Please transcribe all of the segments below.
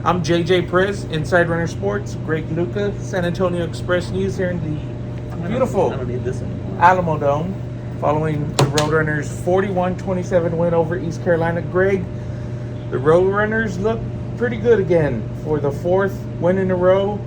I'm JJ Perez, Inside Runner Sports. Greg Luca, San Antonio Express News here in the beautiful Alamo Dome, following the Roadrunners' 41-27 win over East Carolina. Greg, the Roadrunners look pretty good again for the fourth win in a row.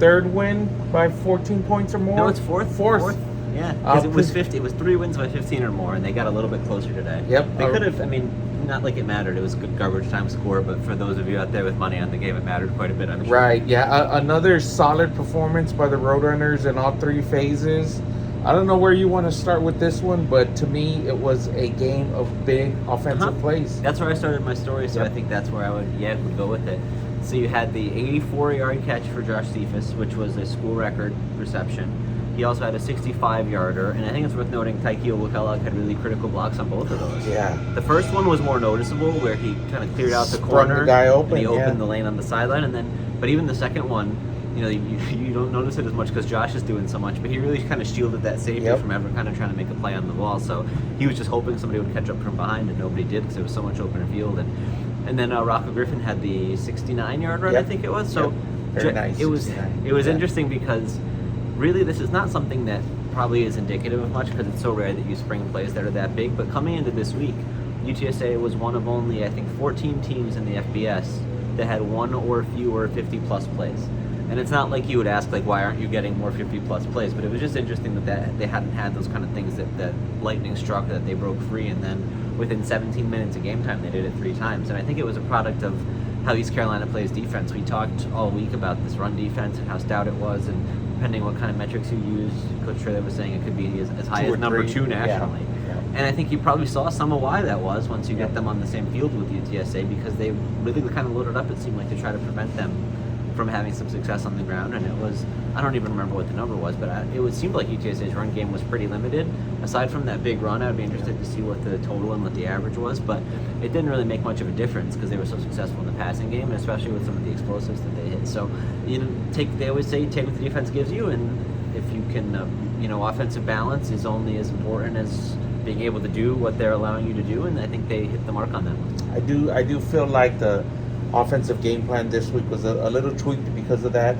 Third win by 14 points or more. No, it's fourth. Fourth. Yeah, because it was 50. It was 3 wins by 15 or more, and they got a little bit closer today. Yep. They could have. I mean, not like it mattered. It was a good garbage time score, but for those of you out there with money on the game, it mattered quite a bit. I'm sure. Right. Yeah. Another solid performance by the Roadrunners in all three phases. I don't know where you want to start with this one, but to me, it was a game of big offensive plays. That's where I started my story, so I think that's where I would go with it. So you had the 84-yard catch for Josh Cephas, which was a school record reception. He also had a 65-yarder, and I think it's worth noting Tykeal Kellogg had really critical blocks on both of those. Yeah. The first one was more noticeable, where he kind of cleared out the Sprung corner, the guy open, and he opened the lane on the sideline, but even the second one, you don't notice it as much because Josh is doing so much, but he really kind of shielded that safety from ever kind of trying to make a play on the ball. So he was just hoping somebody would catch up from behind, and nobody did because there was so much open field. And then Rocco Griffin had the 69-yard run, I think it was. So very nice. It was interesting because really this is not something that probably is indicative of much because it's so rare that you spring plays that are that big. But coming into this week, UTSA was one of only, I think, 14 teams in the FBS that had one or fewer 50-plus plays. And it's not like you would ask, like, why aren't you getting more 50-plus plays? But it was just interesting that they hadn't had those kind of things that lightning struck, that they broke free, and then within 17 minutes of game time, they did it 3 times. And I think it was a product of how East Carolina plays defense. We talked all week about this run defense and how stout it was, and depending what kind of metrics you use, Coach Traylor was saying it could be as high as number 2 nationally. Yeah. And I think you probably saw some of why that was once you get them on the same field with UTSA, because they really kind of loaded up, it seemed like, to try to prevent them from having some success on the ground. And it was, I don't even remember what the number was, but it seemed like UTSA's run game was pretty limited. Aside from that big run, I'd be interested to see what the total and what the average was, but it didn't really make much of a difference because they were so successful in the passing game, and especially with some of the explosives that they hit. So they always say take what the defense gives you, and if you can, offensive balance is only as important as being able to do what they're allowing you to do, and I think they hit the mark on that one. I do feel like the offensive game plan this week was a little tweaked because of that.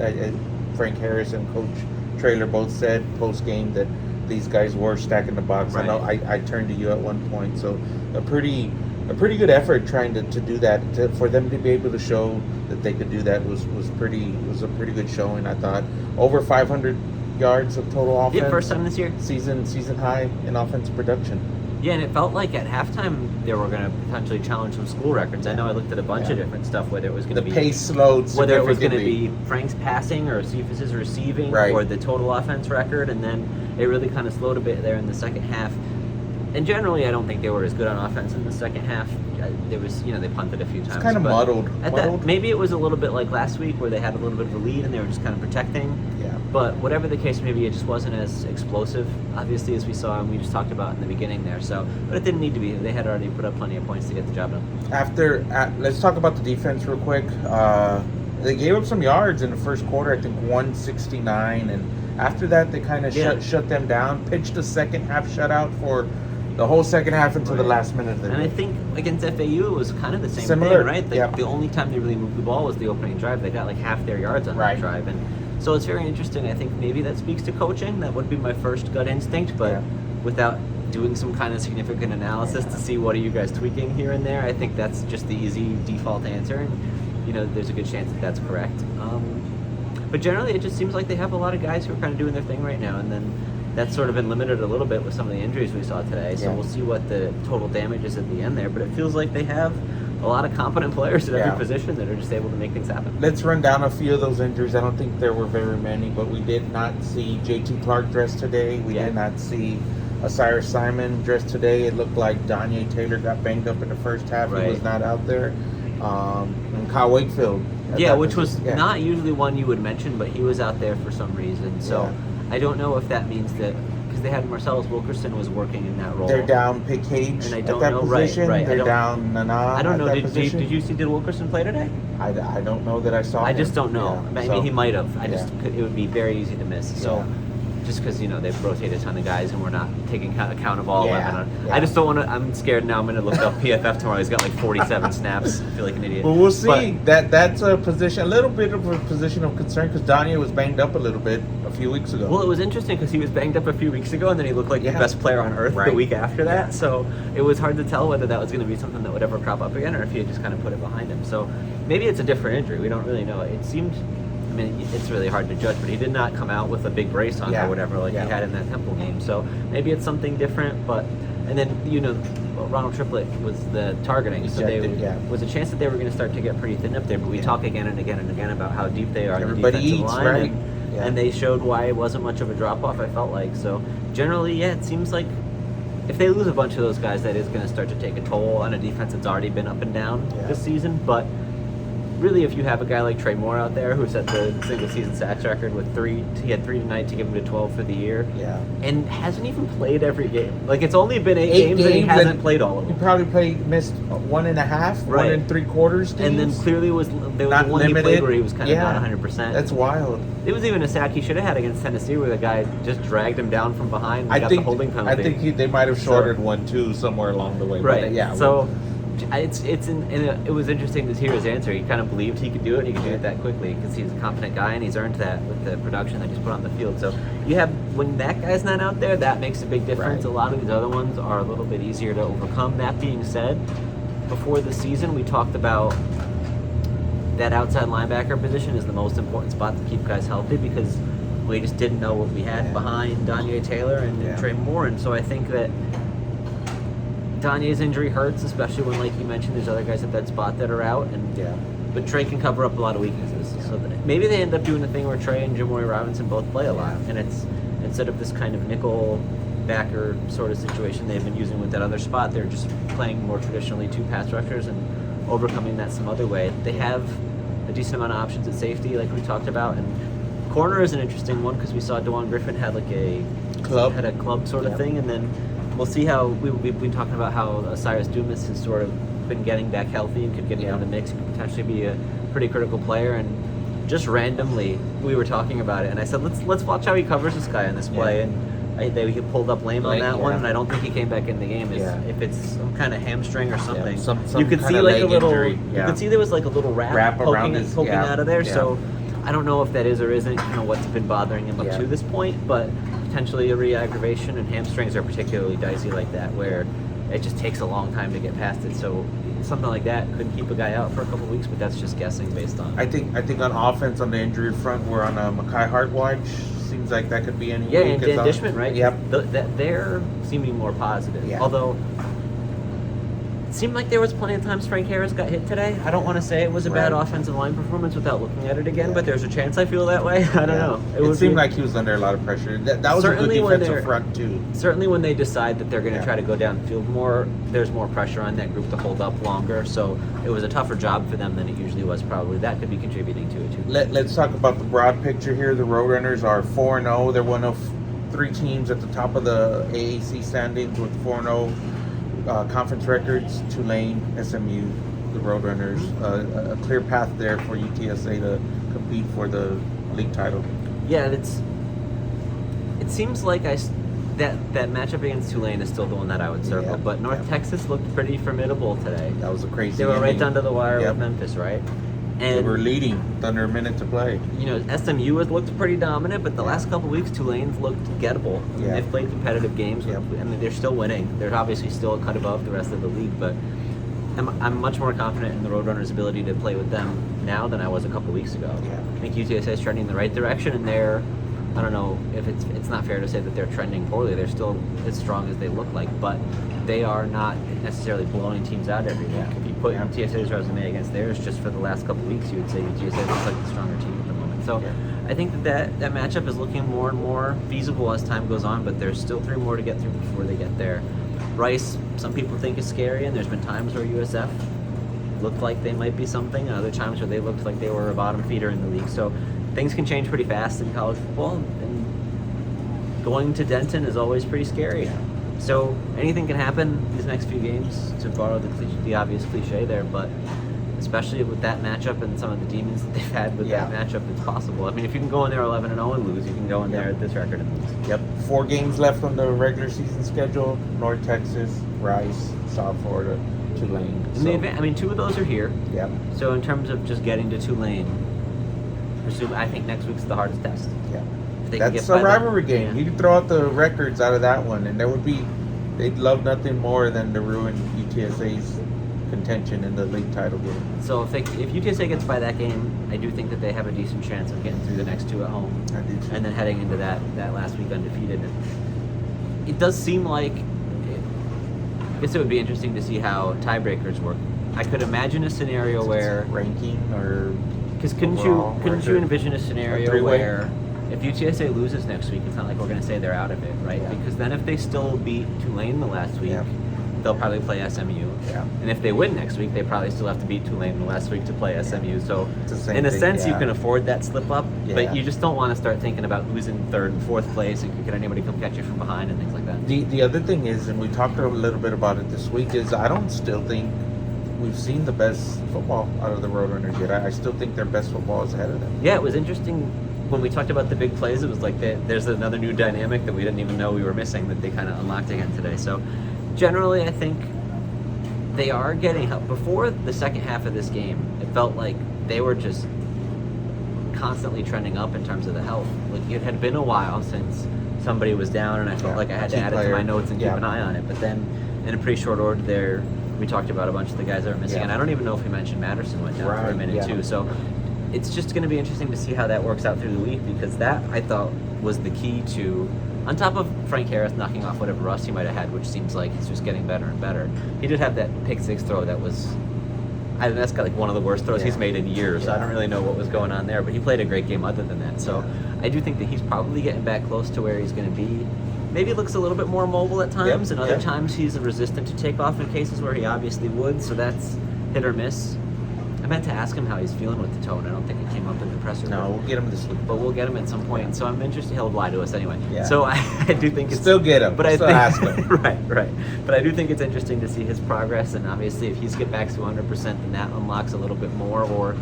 Frank Harris and Coach Traylor both said post-game that these guys were stacking the box. Right. I know I turned to you at one point, so a pretty good effort trying to do that. For them to be able to show that they could do that was a pretty good showing, I thought. Over 500 yards of total offense. Yeah, first time this year. Season high in offensive production. Yeah, and it felt like at halftime they were going to potentially challenge some school records. I know I looked at a bunch of different stuff, whether it was going to be the pace slowed, whether it was going to be Frank's passing or Cephas's receiving, or the total offense record, and then it really kind of slowed a bit there in the second half. And generally, I don't think they were as good on offense in the second half. There was, they punted a few times. It's kind of muddled. Maybe it was a little bit like last week where they had a little bit of a lead and they were just kind of protecting. Yeah. But whatever the case may be, it just wasn't as explosive, obviously, as we saw and we just talked about in the beginning there. So, but it didn't need to be. They had already put up plenty of points to get the job done. Let's talk about the defense real quick. They gave up some yards in the first quarter, I think 169, and after that they kind of shut them down. Pitched a second half shutout for the whole second half until the last minute of the game. And I think against FAU it was kind of the same thing, right? The only time they really moved the ball was the opening drive. They got like half their yards on that drive, and so it's very interesting. I think maybe that speaks to coaching. That would be my first gut instinct, but without doing some kind of significant analysis to see what are you guys tweaking here and there, I think that's just the easy default answer, and there's a good chance that that's correct. But generally it just seems like they have a lot of guys who are kind of doing their thing right now, and then that's sort of been limited a little bit with some of the injuries we saw today. So we'll see what the total damage is at the end there. But it feels like they have a lot of competent players at every position that are just able to make things happen. Let's run down a few of those injuries. I don't think there were very many, but we did not see JT Clark dressed today. We did not see Cyrus Simon dressed today. It looked like Danye Taylor got banged up in the first half. He was not out there. And Kyle Wakefield. Which was not usually one you would mention, but he was out there for some reason. So I don't know if that means that, because they had Marcellus Wilkerson was working in that role. They're down Pick Cage and I don't at that know, position. Right. They're down Nana. I don't know. Did you see Wilkerson play today? I don't know that I saw him. I just don't know. I mean, he might have. It would be very easy to miss. So just because they've rotated a ton of guys and we're not taking account of all 11. Yeah. I just don't want to. I'm scared now. I'm going to look up PFF tomorrow. He's got like 47 snaps. I feel like an idiot. Well, we'll see. That's a little bit of a position of concern because Donnie was banged up a little bit a few weeks ago. Well, it was interesting because he was banged up a few weeks ago and then he looked like the best player on earth the week after that. So it was hard to tell whether that was going to be something that would ever crop up again or if he had just kind of put it behind him. So maybe it's a different injury. We don't really know. It seemed. I mean, it's really hard to judge, but he did not come out with a big brace on or whatever like he had in that Temple game. So maybe it's something different. But and then Ronald Triplett was the targeting, so was a chance that they were going to start to get pretty thin up there. But we talk again and again and again about how deep they are in the defensive line, and they showed why it wasn't much of a drop off. I felt like so. Generally, it seems like if they lose a bunch of those guys, that is going to start to take a toll on a defense that's already been up and down this season. But really, if you have a guy like Trey Moore out there who set the single season sacks record with 3, he had 3 tonight to give him to 12 for the year, and hasn't even played every game. Like it's only been 8 games and he hasn't played all of them. He probably missed 1.5, 1 3/4 games. And then clearly there was not one limited. he played where he was kind of not 100%. That's wild. It was even a sack he should have had against Tennessee where the guy just dragged him down from behind and got the holding penalty. I think they might have shorted one too somewhere along the way. Right. But so. It was interesting to hear his answer. He kind of believed he could do it, and he could do it that quickly because he's a confident guy, and he's earned that with the production that he's put on the field. So when that guy's not out there, that makes a big difference. Right. A lot of these other ones are a little bit easier to overcome. That being said, before the season, we talked about that outside linebacker position is the most important spot to keep guys healthy because we just didn't know what we had behind Danye Taylor and Trey Moore, and so I think that Danye's injury hurts, especially when, like you mentioned, there's other guys at that spot that are out. But Trey can cover up a lot of weaknesses. So maybe they end up doing the thing where Trey and Jamory Robinson both play a lot, and it's instead of this kind of nickel backer sort of situation they've been using with that other spot, they're just playing more traditionally 2 pass rushers and overcoming that some other way. They have a decent amount of options at safety, like we talked about, and corner is an interesting one because we saw DeJuan Griffin had like a club sort of thing, and then. We'll see how we've been talking about how Cyrus Dumas has sort of been getting back healthy and could get into the mix, could potentially be a pretty critical player. And just randomly, we were talking about it, and I said, let's watch how he covers this guy in this play. And he pulled up lame on that one, and I don't think he came back in the game. If it's some kind of hamstring or something, some you could see like a little. Injury. You could see there was like a little wrap poking out of there. So I don't know if that is or isn't what's been bothering him up to this point, but. Potentially a re-aggravation, and hamstrings are particularly dicey like that where it just takes a long time to get past it. So something like that could keep a guy out for a couple of weeks, but that's just guessing based on. I think on offense on the injury front we're on a Mekhi Hart watch. Seems like that could be any week. And Dan Dishman, right? Yep. They're seeming more positive. Yeah. Although it seemed like there was plenty of times Frank Harris got hit today. I don't want to say it was a bad offensive line performance without looking at it again, but there's a chance I feel that way. I don't know. It seemed like he was under a lot of pressure. That was a good defensive front too. Certainly when they decide that they're going to try to go downfield more, there's more pressure on that group to hold up longer. So it was a tougher job for them than it usually was probably. That could be contributing to it too. Let's talk about the broad picture here. The Roadrunners are 4-0. They're one of 3 teams at the top of the AAC standings with 4-0. Conference records, Tulane, SMU, the Roadrunners, a clear path there for UTSA to compete for the league title. Yeah, it seems like that matchup against Tulane is still the one that I would circle, but North Texas looked pretty formidable today. That was a crazy They were inning. right down to the wire with Memphis, right? And they were leading under a minute to play. SMU has looked pretty dominant, but the last couple of weeks, Tulane's looked gettable. They've played competitive games. They're still winning. They're obviously still a cut above the rest of the league, but I'm much more confident in the Roadrunners' ability to play with them now than I was a couple of weeks ago. I think UTSA is trending in the right direction, and I don't know if it's not fair to say that they're trending poorly. They're still as strong as they look like, but they are not necessarily blowing teams out every week. If you put UTSA's resume against theirs just for the last couple of weeks, you would say UTSA looks like the stronger team at the moment. So I think that matchup is looking more and more feasible as time goes on, but there's still 3 more to get through before they get there. Rice, some people think is scary, and there's been times where USF looked like they might be something, and other times where they looked like they were a bottom feeder in the league. So things can change pretty fast in college football, and going to Denton is always pretty scary. So anything can happen these next few games, to borrow the obvious cliche there, but especially with that matchup and some of the demons that they've had with that matchup, it's possible. I mean, if you can go in there 11-0 and lose, you can go in there at this record and lose. Yep. 4 games left on the regular season schedule: North Texas, Rice, South Florida, Tulane. I mean, 2 of those are here. Yep. So in terms of just getting to Tulane, I think next week's the hardest test. Yeah. That's a rivalry game. You can throw out the records out of that one, and they'd love nothing more than to ruin UTSA's contention in the league title game. So if UTSA gets by that game, I do think that they have a decent chance of getting through the next 2 at home. I do too. And then heading into that last week undefeated. And it does seem like, I guess it would be interesting to see how tiebreakers work. I could imagine a scenario where ranking or because couldn't you envision a scenario where if UTSA loses next week, it's not like we're going to say they're out of it, right? Yeah. Because then if they still beat Tulane the last week, they'll probably play SMU. Yeah. And if they win next week, they probably still have to beat Tulane the last week to play SMU. So in a thing, sense, you can afford that slip up, Yeah. but you just don't want to start thinking about who's in 3rd and 4th place and could anybody come catch you from behind and things like that. The other thing is, and we talked a little bit about it this week, is I don't still think we've seen the best football out of the Roadrunners yet. I still think their best football is ahead of them. Yeah, it was interesting when we talked about the big plays. It was like there's another new dynamic that we didn't even know we were missing that they kind of unlocked again today. So generally, I think they are getting help. Before the second half of this game, it felt like they were just constantly trending up in terms of the health. Like it had been a while since somebody was down, and I felt like I had to add it to my notes and keep an eye on it. But then in a pretty short order there, we talked about a bunch of the guys that were missing, and I don't even know if we mentioned Matterson went down for a minute too. So it's just going to be interesting to see how that works out through the week, because that, I thought, was the key to, on top of Frank Harris knocking off whatever rust he might have had, which seems like he's just getting better and better. He did have that pick 6 throw that was, that's got like one of the worst throws he's made in years. I don't really know what was going on there, but he played a great game other than that. So I do think that he's probably getting back close to where he's going to be. Maybe looks a little bit more mobile at times, and other times he's resistant to take off in cases where he obviously would, so that's hit or miss. I meant to ask him how he's feeling with the toe, and I don't think it came up in the presser. No, we'll get him this week. But we'll get him at some point, so I'm interested. He'll lie to us anyway. Yeah. So I do think it's... Still get him, but still ask him. Right. But I do think it's interesting to see his progress, and obviously if he's get back to 100%, then that unlocks a little bit more, or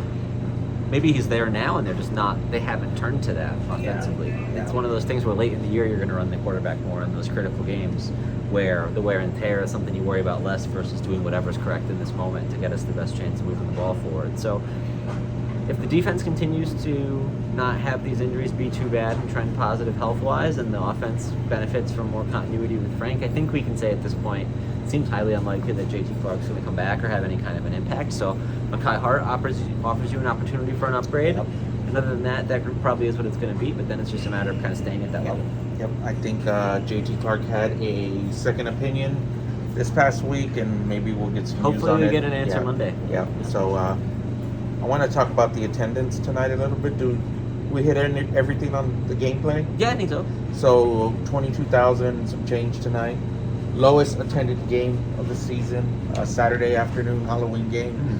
maybe he's there now and they're just not, they haven't turned to that offensively. It's one of those things where late in the year you're going to run the quarterback more in those critical games where the wear and tear is something you worry about less versus doing whatever's correct in this moment to get us the best chance of moving the ball forward. So if the defense continues to not have these injuries be too bad and trend positive health-wise, and the offense benefits from more continuity with Frank, I think we can say at this point it seems highly unlikely that JT Clark's going to come back or have any kind of an impact. So Mekhi Hart offers you an opportunity for an upgrade. And other than that, that group probably is what it's going to be, but then it's just a matter of kind of staying at that level. Yep, I think JT Clark had a second opinion this past week, and maybe we'll get some news on it. Hopefully we get an answer Monday. Yeah, so I want to talk about the attendance tonight a little bit. Do we hit everything on the gameplay? Yeah, I think so. So 22,000, some change tonight. Lowest attended game of the season, Saturday afternoon Halloween game.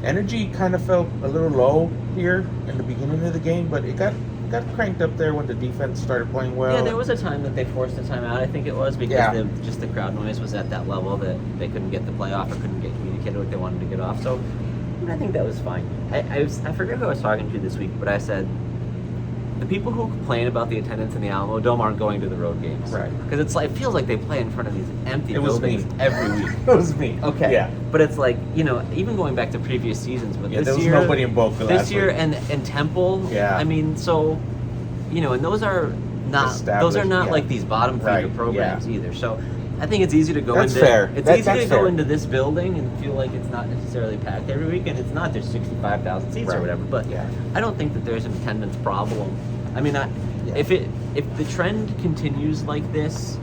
Energy kind of felt a little low here in the beginning of the game, but it got cranked up there when the defense started playing well. Yeah, there was a time that they forced a timeout. I think it was because just the crowd noise was at that level that they couldn't get the play off or couldn't get communicated what they wanted to get off. So I think that was fine. I forget who I was talking to this week, but I said the people who complain about the attendance in the Alamo Dome aren't going to the road games. Right. Because it's like, it feels like they play in front of these empty buildings every week. It was me. Okay. Yeah. But it's like, even going back to previous seasons, but there this was year, nobody in Boca this last year week. and Temple. Yeah. I mean, so, and those are not like these bottom feeder programs either. So I think it's easy to go that's into fair. It's that's easy to fair. go into this building and feel like it's not necessarily packed every week, and it's not. There's 65,000 seats or whatever. But I don't think that there's an attendance problem. I mean, if the trend continues like this,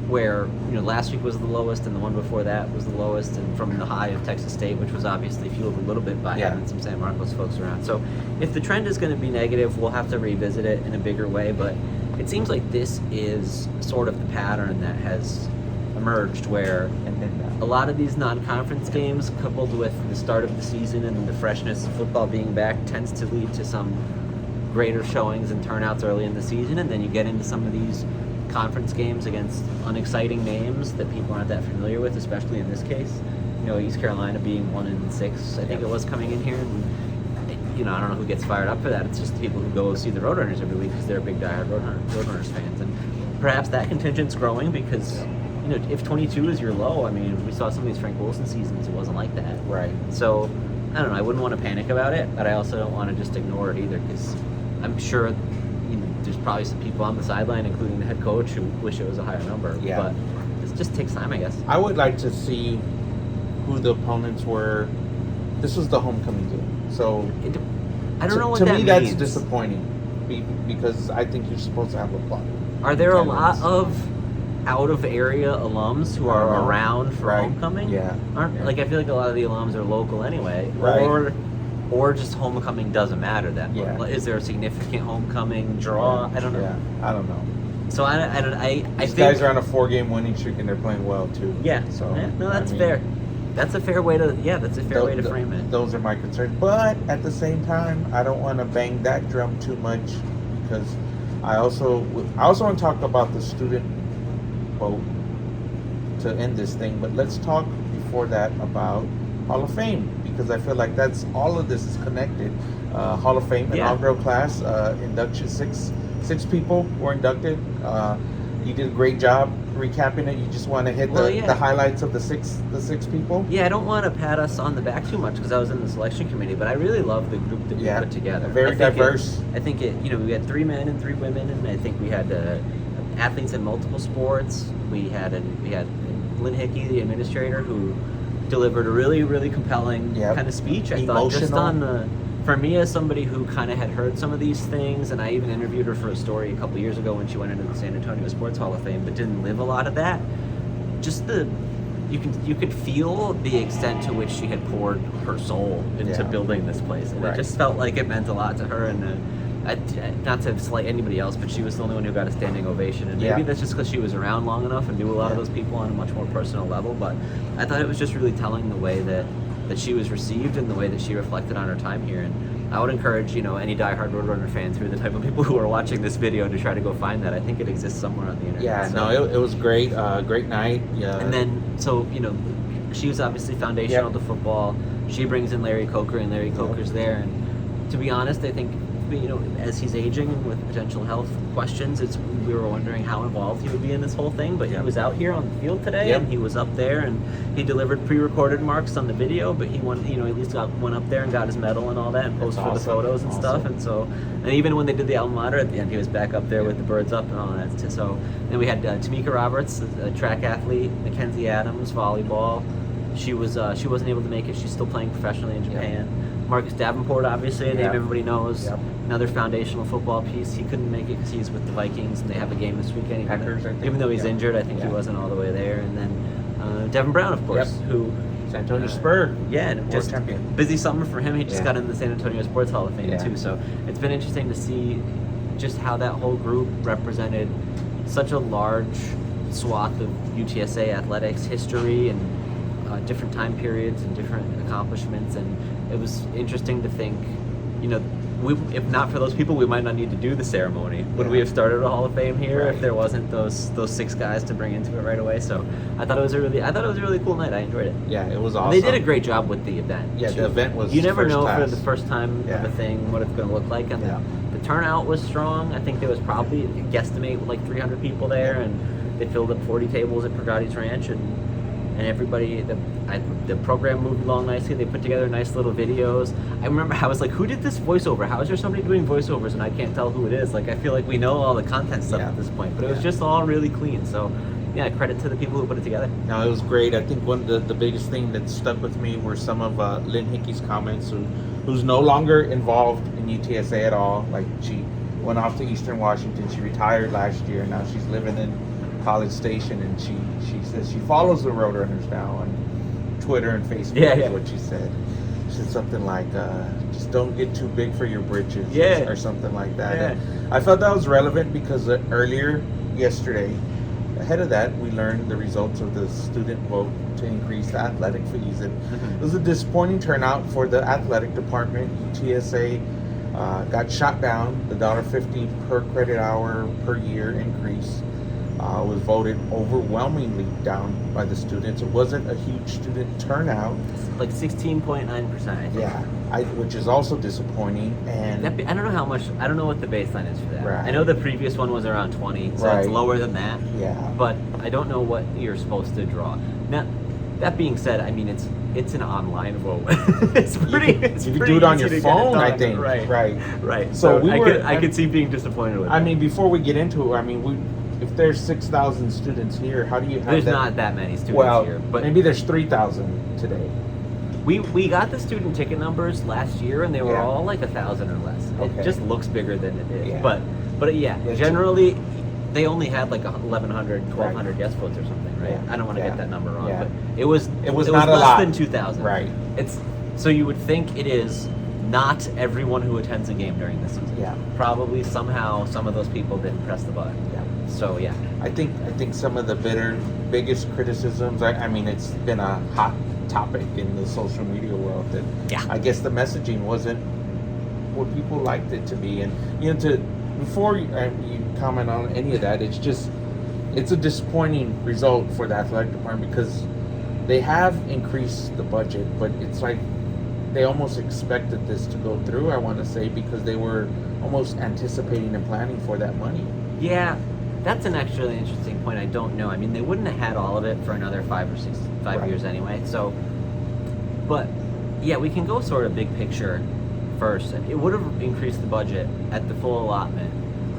where last week was the lowest and the one before that was the lowest, and from the high of Texas State, which was obviously fueled a little bit by having some San Marcos folks around. So if the trend is going to be negative, we'll have to revisit it in a bigger way. But it seems like this is sort of the pattern that has emerged, where a lot of these non-conference games, coupled with the start of the season and the freshness of football being back, tends to lead to some greater showings and turnouts early in the season, and then you get into some of these conference games against unexciting names that people aren't that familiar with, especially in this case. East Carolina being 1-6, I think it was, coming in here. And, I don't know who gets fired up for that. It's just the people who go see the Roadrunners every week because they're big diehard Roadrunners fans. And perhaps that contingent's growing because, if 22 is your low, I mean, we saw some of these Frank Wilson seasons, it wasn't like that. Right. So, I don't know, I wouldn't want to panic about it, but I also don't want to just ignore it either because I'm sure there's probably some people on the sideline, including the head coach, who wish it was a higher number. Yeah. But it just takes time, I guess. I would like to see who the opponents were. This was the homecoming game. So I don't know what that that means. means. To me, that's disappointing because I think you're supposed to have a plot. Are there a lot of out-of-area alums who are around for homecoming? Yeah. Like, I feel like a lot of the alums are local anyway. Right. Or just homecoming doesn't matter that much. Yeah. Is there a significant homecoming draw? I don't know. Yeah, I don't know. So I These think guys are on a 4-game winning streak and they're playing well too. Yeah. So no, that's fair. That's a fair way to way to frame it. Those are my concerns. But at the same time, I don't want to bang that drum too much because I also want to talk about the student vote to end this thing. But let's talk before that about Hall of Fame because I feel like that's all of this is connected. Hall of Fame inaugural class induction. Six people were inducted. You did a great job recapping it. You just want to hit the highlights of the six people. Yeah, I don't want to pat us on the back too much because I was in the selection committee, but I really love the group that we put together. Very diverse. I think we had 3 men and 3 women, and I think we had athletes in multiple sports. We had Lynn Hickey, the administrator, who delivered a really, really compelling kind of speech. I thought just for me, as somebody who kind of had heard some of these things, and I even interviewed her for a story a couple years ago when she went into the San Antonio Sports Hall of Fame, but didn't live a lot of that. Just you could feel the extent to which she had poured her soul into building this place, and it just felt like it meant a lot to her. And not to slight anybody else, but she was the only one who got a standing ovation, and maybe that's just because she was around long enough and knew a lot of those people on a much more personal level. But I thought it was just really telling the way that she was received and the way that she reflected on her time here. And I would encourage, any diehard Roadrunner fan through the type of people who are watching this video to try to go find that. I think it exists somewhere on the internet. Yeah, so. It was great. Great night. Yeah. And then, she was obviously foundational to football. She brings in Larry Coker, and Larry Coker's there. And to be honest, I think, as he's aging and with potential health questions, we were wondering how involved he would be in this whole thing, but he was out here on the field today, and he was up there, and he delivered pre-recorded marks on the video, but he at least went up there and got his medal and all that, and posted for the photos and stuff, and even when they did the alma mater at the end, he was back up there with the birds up and all that. So then we had Tamika Roberts, a track athlete, Mackenzie Adams, volleyball. She wasn't able to make it. She's still playing professionally in Japan. Marcus Davenport, obviously, a name everybody knows. Another foundational football piece. He couldn't make it because he's with the Vikings, and they have a game this weekend. Even though he's injured, I think he wasn't all the way there. And then Devin Brown, of course, who San Antonio Spur. Just champion. Busy summer for him. He just got in the San Antonio Sports Hall of Fame too. So it's been interesting to see just how that whole group represented such a large swath of UTSA athletics history and different time periods and different accomplishments, and it was interesting to think, if not for those people, we might not need to do the ceremony. Would we have started a Hall of Fame here if there wasn't those 6 guys to bring into it right away? So I thought it was a really cool night. I enjoyed it. Yeah, it was awesome. They did a great job with the event. Yeah, the event was. You never know class. for the first time of a thing what it's going to look like, and the turnout was strong. I think there was probably guesstimate like 300 people there, and they filled up 40 tables at Pergotti's Ranch, and everybody, the program moved along nicely. They put together nice little videos. I remember I was like, who did this voiceover? How is there somebody doing voiceovers and I can't tell who it is? Like, I feel like we know all the content stuff at this point, but it was just all really clean. So, credit to the people who put it together. No, it was great. I think one of the biggest thing that stuck with me were some of Lynn Hickey's comments, who's no longer involved in UTSA at all. Like, she went off to Eastern Washington. She retired last year. Now she's living in College Station, and she says she follows the Roadrunners now on Twitter and Facebook. Is what she said. She said something like, just don't get too big for your britches, or something like that. And I thought that was relevant because earlier yesterday, ahead of that, we learned the results of the student vote to increase the athletic fees, and it was a disappointing turnout for the athletic department. UTSA got shot down the $1.50 per credit hour per year increase. was voted overwhelmingly down by the students. It wasn't a huge student turnout. Like 16.9%, I think. Yeah, which is also disappointing. And I don't know how much. I don't know what the baseline is for that. Right. I know the previous one was around 20, so Right. it's lower than that. Yeah. But I don't know what you're supposed to draw. Now, that being said, I mean it's an online vote. It's pretty. You could do it on your phone, I think. Right. Right. So we I could see being disappointed with it. I mean, before we get into it, I mean, if there's 6,000 students here, how do you have There's that? not that many students here, but maybe there's 3,000 today. we got the student ticket numbers last year, and they were Yeah. all like 1,000 or less. Okay. It just looks bigger than it is. Yeah. But yeah, Yeah, generally they only had like 1,100, 1,200 Right. yes votes or something, right? Yeah. I don't want to Yeah. get that number wrong, Yeah. but it was not a less lot. than 2,000. Right. It's so you would think it is not everyone who attends a game during this season. Yeah. Probably somehow some of those people didn't press the button. Yeah. So yeah. I think some of the biggest criticisms. I mean, it's been a hot topic in the social media world that Yeah. I guess the messaging wasn't what people liked it to be, and before you comment on any of that, it's a disappointing result for the athletic department because they have increased the budget, but it's like they almost expected this to go through. I want to say because they were almost anticipating and planning for that money. Yeah, that's an actually interesting point. I don't know. I mean, they wouldn't have had all of it for another 5 Right. years anyway. So, but yeah, we can go sort of big picture first. It would have increased the budget at the full allotment,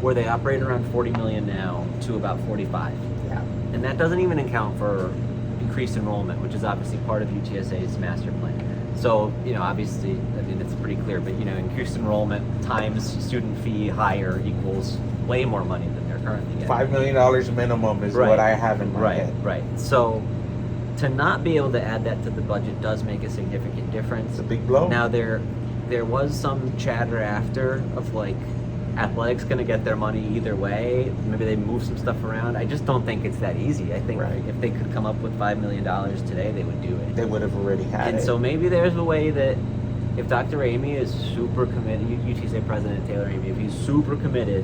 where they operate around 40 million now, to about 45, Yeah. and that doesn't even account for increased enrollment, which is obviously part of UTSA's master plan. So, obviously, I mean, it's pretty clear, but, increased enrollment times student fee higher equals way more money than they're currently getting. $5 million minimum is Right. what I have in my head. Right. So, to not be able to add that to the budget does make a significant difference. It's a big blow. Now, there was some chatter after of like, athletics going to get their money either way. Maybe they move some stuff around. I just don't think it's that easy. I think Right. if they could come up with $5 million today, they would do it. They would have already had And it. so maybe there's a way that if Dr. Amy is super committed, UTSA President Taylor Amy, if he's super committed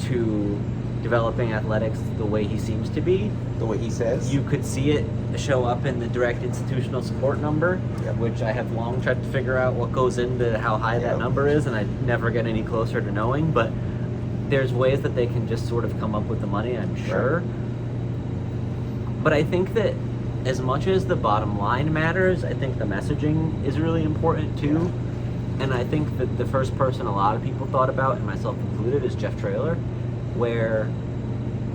to developing athletics the way he seems to be, the way he says. you could see it show up in the direct institutional support number, Yep. which I have long tried to figure out what goes into how high that Yep. number is, and I never get any closer to knowing, but there's ways that they can just sort of come up with the money, I'm sure. But I think that as much as the bottom line matters, I think the messaging is really important too. And I think that the first person a lot of people thought about, and myself included, is Jeff Traylor, where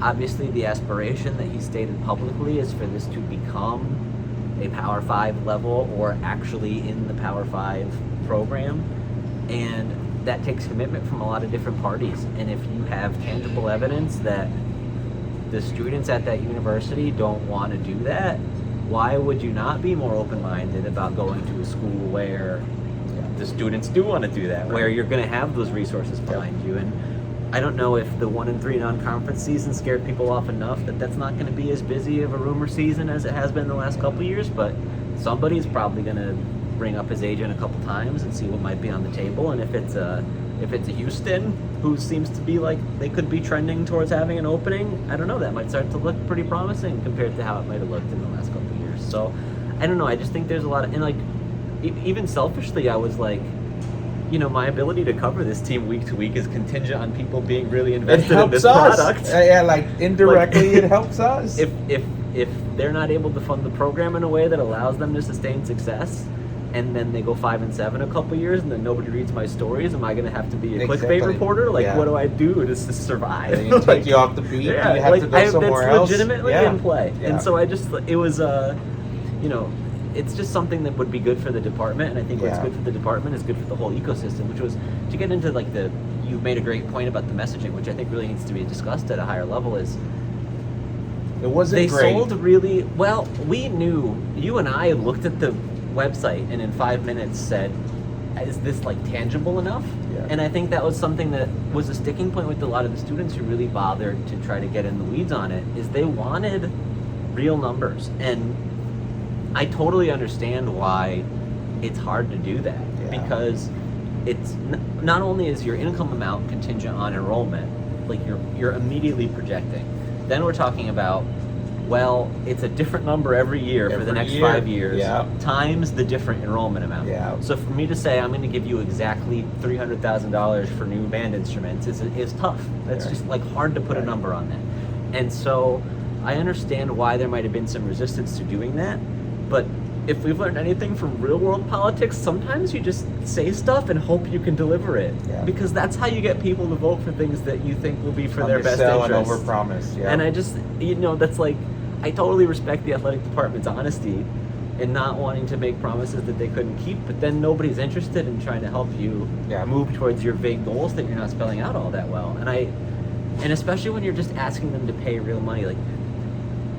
obviously the aspiration that he stated publicly is for this to become a Power 5 level or actually in the Power 5 program. And that takes commitment from a lot of different parties. And if you have tangible evidence that the students at that university don't want to do that, why would you not be more open-minded about going to a school where the students do want to do that, where you're going to have those resources behind you? And I don't know if the 1-3 non-conference season scared people off enough that that's not going to be as busy of a rumor season as it has been the last couple years, but somebody's probably going to bring up his agent a couple times and see what might be on the table. And if it's a Houston, who seems to be like they could be trending towards having an opening, I don't know, that might start to look pretty promising compared to how it might have looked in the last couple of years. So I don't know, I just think there's a lot of, and like even selfishly, I was like, my ability to cover this team week to week is contingent on people being really invested in this product. Yeah, like indirectly it helps us. If they're not able to fund the program in a way that allows them to sustain success, and then they go 5-7 a couple years, and then nobody reads my stories, am I going to have to be a clickbait reporter? Like, what do I do to survive? And you take you off the beat. Yeah, you have to go somewhere that's else. legitimately in play. Yeah. And so it was it's just something that would be good for the department, and I think what's good for the department is good for the whole ecosystem, which was, to get into like you made a great point about the messaging, which I think really needs to be discussed at a higher level, is it wasn't they great. sold really well. We knew, you and I looked at the website and in 5 minutes said, is this like tangible enough? Yeah. And I think that was something that was a sticking point with a lot of the students who really bothered to try to get in the weeds on it, is they wanted real numbers. And I totally understand why it's hard to do that, because it's not only is your income amount contingent on enrollment, like you're immediately projecting Then we're talking about, well, it's a different number every year for the next 5 years, times the different enrollment amount. Yeah. So for me to say I'm going to give you exactly $300,000 for new band instruments is tough. That's just like hard to put a number on that. And so I understand why there might have been some resistance to doing that, but if we've learned anything from real world politics, sometimes you just say stuff and hope you can deliver it. Yeah. Because that's how you get people to vote for things that you think will be for their best Undersell interest. and overpromise. Yeah. And I just, that's like, I totally respect the athletic department's honesty in not wanting to make promises that they couldn't keep, but then nobody's interested in trying to help you move towards your vague goals that you're not spelling out all that well. And especially when you're just asking them to pay real money, like,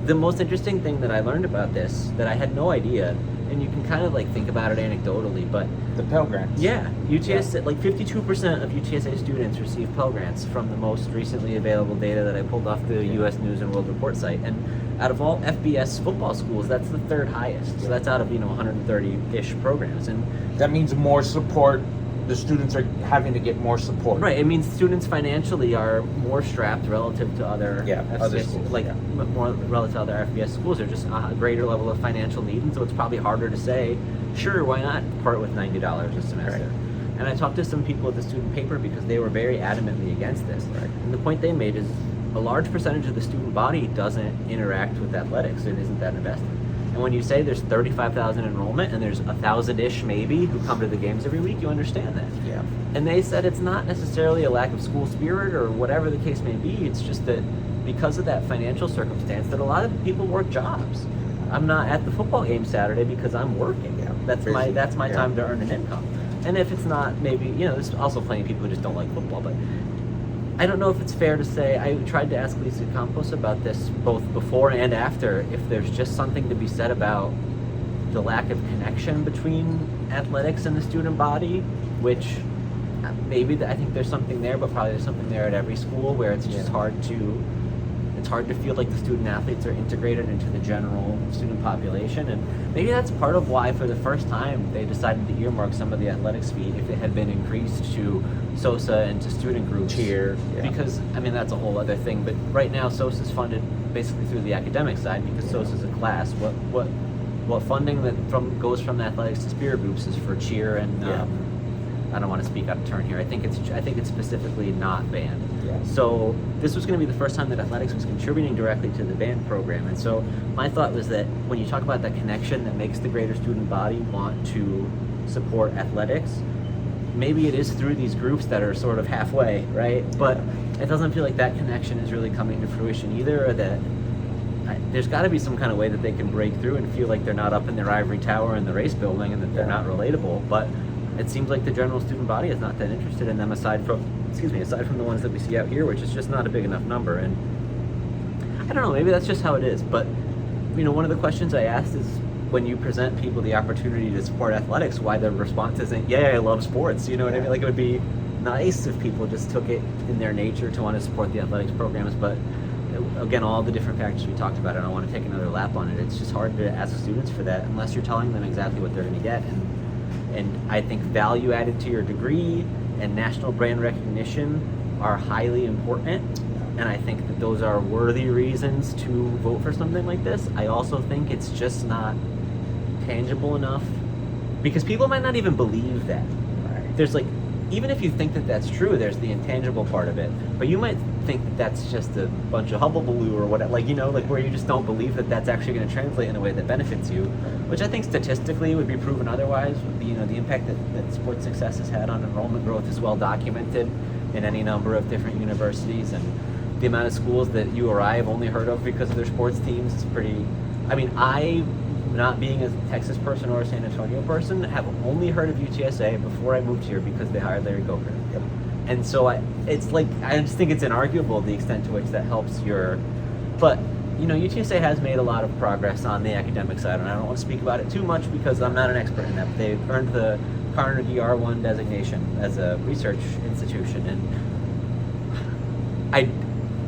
the most interesting thing that I learned about this that I had no idea, and you can kind of like think about it anecdotally, but the Pell Grants. Yeah, UTSA, like 52% of UTSA students receive Pell Grants from the most recently available data that I pulled off the U.S. News and World Report site. And out of all FBS football schools, that's the third highest. So that's out of 130-ish programs, and that means more support. The students are having to get more support. Right. It means students financially are more strapped relative to other other schools, more relative to other FBS schools. They're just a greater level of financial need, and so it's probably harder to say, sure, why not part with $90 a semester? Right. And I talked to some people at the student paper because they were very adamantly against this. Right. And the point they made is a large percentage of the student body doesn't interact with athletics and isn't that invested. And when you say there's 35,000 enrollment and there's 1,000-ish maybe who come to the games every week, you understand that. Yeah. And they said it's not necessarily a lack of school spirit or whatever the case may be. It's just that because of that financial circumstance, that a lot of people work jobs. I'm not at the football game Saturday because I'm working. Yeah. That's my time to earn an income. And if it's not, maybe there's also plenty of people who just don't like football, but I don't know if it's fair to say, I tried to ask Lisa Campos about this both before and after, if there's just something to be said about the lack of connection between athletics and the student body, which maybe I think there's something there, but probably there's something there at every school where it's just hard to feel like the student athletes are integrated into the general student population. And maybe that's part of why for the first time they decided to earmark some of the athletics fee if it had been increased to SOSA and to student groups. Cheer. Yeah. Because, that's a whole other thing. But right now SOSA is funded basically through the academic side because SOSA is a class. What funding that goes from athletics to spirit groups is for cheer and I don't want to speak out of turn here. I think it's specifically not band. Yeah. So this was going to be the first time that athletics was contributing directly to the band program. And so my thought was that when you talk about that connection that makes the greater student body want to support athletics, maybe it is through these groups that are sort of halfway, right? But it doesn't feel like that connection is really coming to fruition either, or that there's got to be some kind of way that they can break through and feel like they're not up in their ivory tower in the race building and that they're not relatable. But it seems like the general student body is not that interested in them aside from the ones that we see out here, which is just not a big enough number. And I don't know, maybe that's just how it is. But one of the questions I asked is, when you present people the opportunity to support athletics, why their response isn't, yeah, I love sports. You know what I mean? Like, it would be nice if people just took it in their nature to want to support the athletics programs. But again, all the different factors we talked about, I don't want to take another lap on it. It's just hard to ask students for that unless you're telling them exactly what they're going to get. And I think value added to your degree and national brand recognition are highly important. And I think that those are worthy reasons to vote for something like this. I also think it's just not tangible enough because people might not even believe that. Right. There's even if you think that that's true, there's the intangible part of it. But you might think that that's just a bunch of hubbubaloo or whatever, where you just don't believe that that's actually going to translate in a way that benefits you, which I think statistically would be proven otherwise. The impact that sports success has had on enrollment growth is well documented in any number of different universities, and the amount of schools that you or I have only heard of because of their sports teams is pretty. I, not being a Texas person or a San Antonio person, have only heard of UTSA before I moved here because they hired Larry Coker. Yep. And so I just think it's inarguable the extent to which that helps but UTSA has made a lot of progress on the academic side, and I don't want to speak about it too much because I'm not an expert in that. But they've earned the Carnegie R1 designation as a research institution, and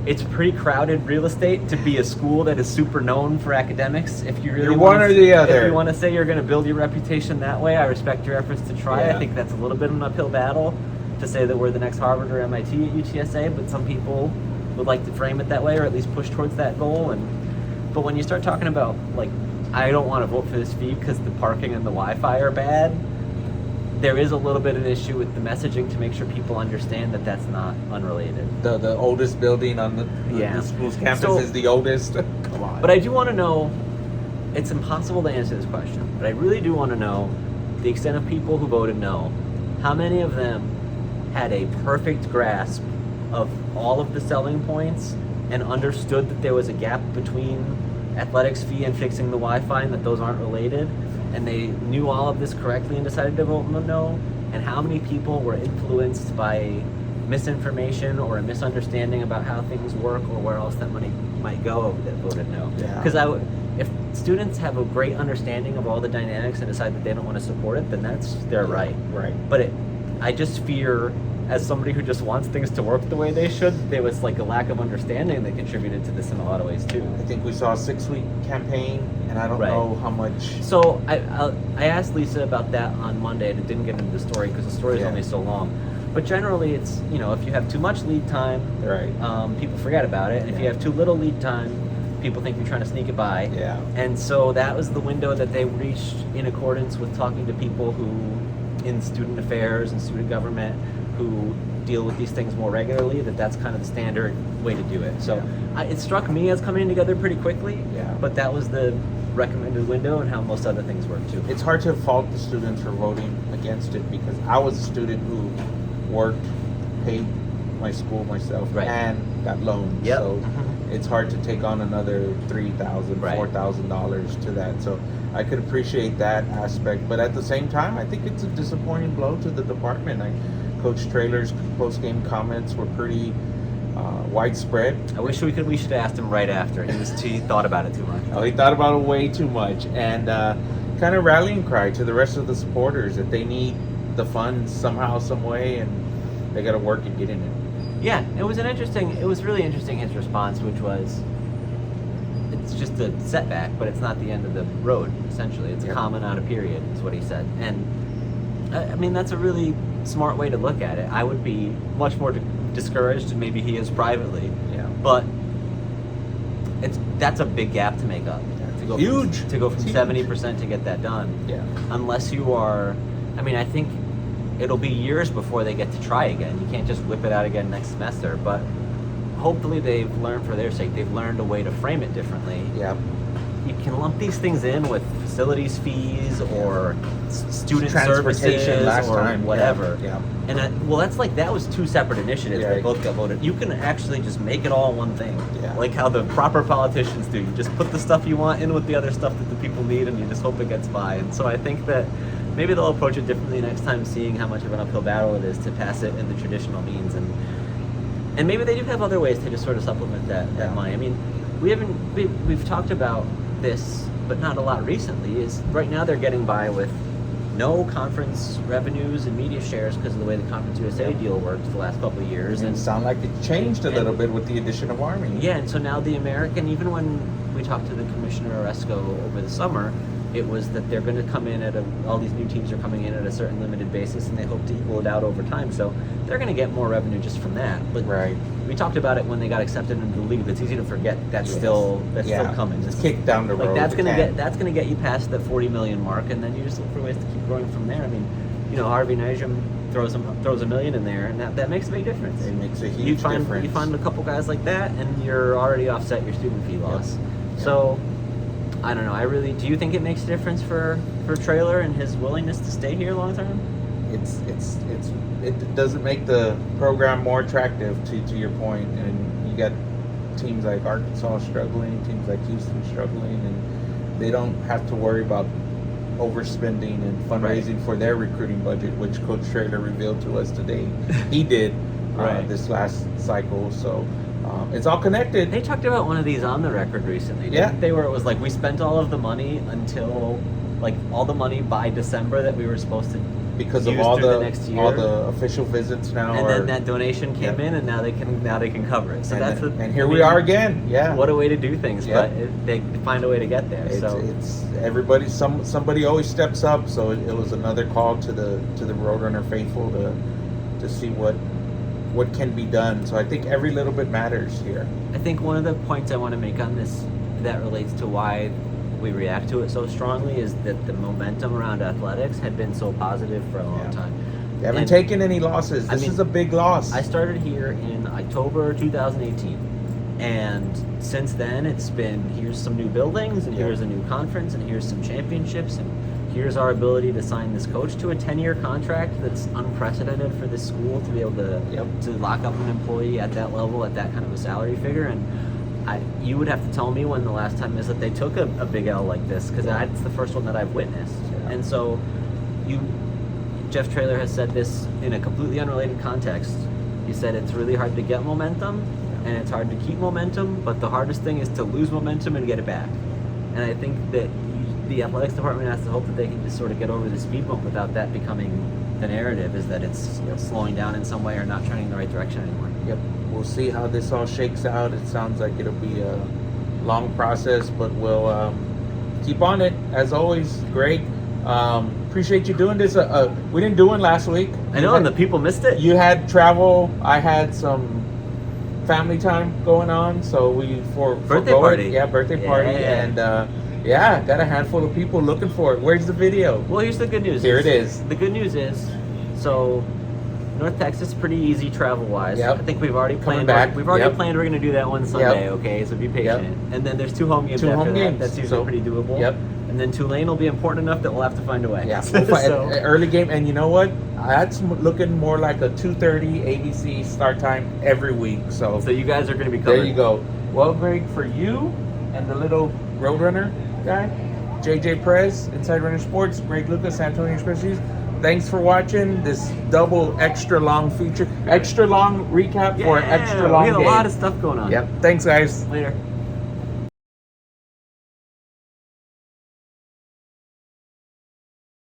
it's pretty crowded real estate to be a school that is super known for academics. If you really one or the other, if you want to say you're going to build your reputation that way, I respect your efforts to try. I think that's a little bit of an uphill battle to say that we're the next Harvard or MIT at UTSA, but some people would like to frame it that way, or at least push towards that goal. But when you start talking about, like, I don't want to vote for this fee because the parking and the Wi-Fi are bad, there is a little bit of an issue with the messaging to make sure people understand that that's not unrelated. The oldest building on the school's campus is the oldest. Come on. But I do want to know, it's impossible to answer this question, but I really do want to know the extent of people who voted no. How many of them had a perfect grasp of all of the selling points and understood that there was a gap between athletics fee and fixing the Wi-Fi and that those aren't related, and they knew all of this correctly and decided to vote no? And how many people were influenced by misinformation or a misunderstanding about how things work or where else that money might go that voted no? Because if students have a great understanding of all the dynamics and decide that they don't want to support it, then that's their right. Right. But I just fear, as somebody who just wants things to work the way they should, there was like a lack of understanding that contributed to this in a lot of ways too. I think we saw a 6-week campaign, and I don't know how much. So I asked Lisa about that on Monday, and it didn't get into the story because the story is only so long. But generally, it's, if you have too much lead time, people forget about it, and if you have too little lead time, people think you're trying to sneak it by. Yeah. And so that was the window that they reached in accordance with talking to people who, in student affairs and student government, who deal with these things more regularly, that's kind of the standard way to do it. So it struck me as coming together pretty quickly, but that was the recommended window and how most other things work too. It's hard to fault the students for voting against it because I was a student who worked, paid my school myself, and got loans. So it's hard to take on another $3,000, $4,000 to that. So I could appreciate that aspect, but at the same time, I think it's a disappointing blow to the department. Coach Traylor's post-game comments were pretty widespread. I wish we should have asked him right after. He thought about it too much. Oh, he thought about it way too much, and kind of rallying cry to the rest of the supporters that they need the funds somehow, some way, and they got to work and get in it. Yeah, it was really interesting, his response, which was, it's just a setback, but it's not the end of the road, essentially. It's a comma, not a period, is what he said. And, I mean, that's a really smart way to look at it. I would be much more discouraged, and maybe he is privately. Yeah. But that's a big gap to make up. To go huge. To go from 70% to get that done. Yeah. Unless you are, I think it'll be years before they get to try again. You can't just whip it out again next semester, but hopefully they've learned, for their sake, they've learned a way to frame it differently. Yeah. You can lump these things in with facilities fees or student transportation services or whatever. Yeah. And that was two separate initiatives that both got voted. You can actually just make it all one thing. Yeah. Like how the proper politicians do. You just put the stuff you want in with the other stuff that the people need, and you just hope it gets by. And so I think that maybe they'll approach it differently next time, seeing how much of an uphill battle it is to pass it in the traditional means. And maybe they do have other ways to just sort of supplement that money. I mean, we've talked about this, but not a lot recently, is right now they're getting by with no conference revenues and media shares because of the way the Conference USA deal worked the last couple of years. And it sounded like it changed a little bit with the addition of Army. Yeah, and so now the American, even when we talked to the Commissioner Oresco over the summer, it was that they're going to come in all these new teams are coming in at a certain limited basis, and they hope to equal it out over time. So they're going to get more revenue just from that. But we talked about it when they got accepted into the league. It's easy to forget that's still coming. It's kicked down the road. That's going to get you past the 40 million mark, and then you just look for ways to keep growing from there. I mean, Harvey Nijum throws $1 million in there, and that makes a big difference. It makes a huge difference. You find a couple guys like that, and you're already offset your student fee loss. Yep. So I don't know. Do you think it makes a difference for Traylor and his willingness to stay here long term? It doesn't make the program more attractive, to your point, and you got teams like Arkansas struggling, teams like Houston struggling, and they don't have to worry about overspending and fundraising for their recruiting budget, which Coach Traylor revealed to us today he did this last cycle. So it's all connected. They talked about one of these on the record recently, didn't they? Where it was like, we spent all of the money until, like, all the money by December that we were supposed to because use of all the next year. All the official visits now, and then that donation came in, and now they can cover it. So and here we are again. Yeah, what a way to do things, but they find a way to get there. It's everybody. Somebody always steps up. So it was another call to the Roadrunner faithful to see what what can be done. So I think every little bit matters here. I think one of the points I want to make on this that relates to why we react to it so strongly is that the momentum around athletics had been so positive for a long time. They haven't taken any losses. This is a big loss. I started here in October 2018. And since then, it's been, here's some new buildings, and here's a new conference, and here's some championships, and here's our ability to sign this coach to a 10-year contract that's unprecedented for this school to be able to lock up an employee at that level, at that kind of a salary figure. And you would have to tell me when the last time is that they took a big L like this, because it's the first one that I've witnessed. Yeah. And so Jeff Traylor has said this in a completely unrelated context. He said it's really hard to get momentum, and it's hard to keep momentum, but the hardest thing is to lose momentum and get it back. And I think that the athletics department has to hope that they can just sort of get over the speed bump without that becoming the narrative, is that it's slowing down in some way or not turning in the right direction anymore. Yep. We'll see how this all shakes out. It sounds like it'll be a long process, but we'll keep on it. As always, Greg, appreciate you doing this. We didn't do one last week. I know, and the people missed it. You had travel. I had some family time going on, so we birthday party. Yeah, birthday party, and got a handful of people looking for it. Where's the video? Well, here's the good news. Here it is. The good news is, so North Texas pretty easy travel wise. Yep. I think we've already planned. We've already planned we're going to do that one Sunday. Okay, so be patient. And then there's 2 home games after that. That's usually pretty doable. Yep. And then Tulane will be important enough that we'll have to find a way. Yeah, we'll find an early game. And you know what? That's looking more like a 2:30 ABC start time every week. So you guys are going to be covered. There you go. Well, Greg, for you and the little Roadrunner guy, JJ Perez, Inside Runner Sports, Greg Lucas, San Antonio Express News. Thanks for watching this double extra long feature, extra long recap for an extra long game. We had a lot of stuff going on. Yep. Thanks, guys. Later.